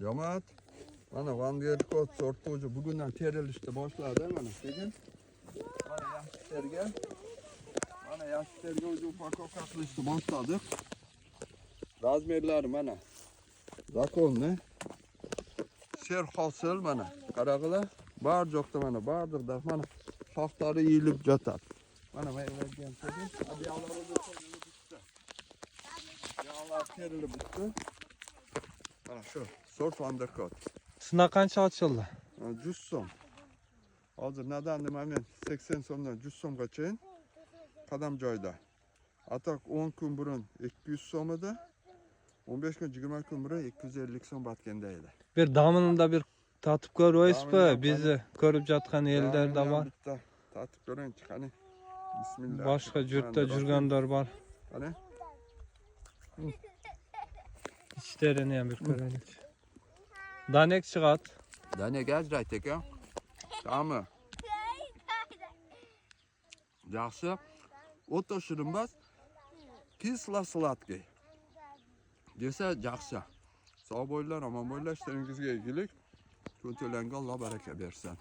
Jamat. Mana Vanderkot sortuvchi bugundan terilishni boshladi mana sekin. Mana yaxshilarga. Mana yaxshilarga o'zi upakovka qilishni boshladik. Razmerlari mana. Zakonni. Ser hosil mana. Qarag'lar. Bar joqda mana bardiqda mana shoxlari yeyilib yotadi. Mana maylargan sekin. Abiyalar bitti. Yağlar terilib bitti. Mana shu sort Vanderkot. Sınav qancha ochildi? 100 so'm. Hozir nadan nima men 80 so'mdan 100 so'mgacha qadam joyda. Atak 10 kun burun 200 so'm edi. 15 kun 20 kun burun 250 so'm batganda edi. Bir damında bir tatib ko'rasizmi? Bizni ko'rib yotgan ellarda bor. Tatib ko'ring, qani. Bismillah. Boshqa yurtda yurganlar bor. Qani? İçlerini ham bir ko'raylik. Danek chiqat. Danek ajrayt ekan. Tamam. Yaxshi. O'ta shirin emas. Kislo-sladkий. Desa yaxshi. Sog' bo'linglar, omon bo'linglar, ishlaringizga egillik. Ko'ntilanga Alloh baraka bersin.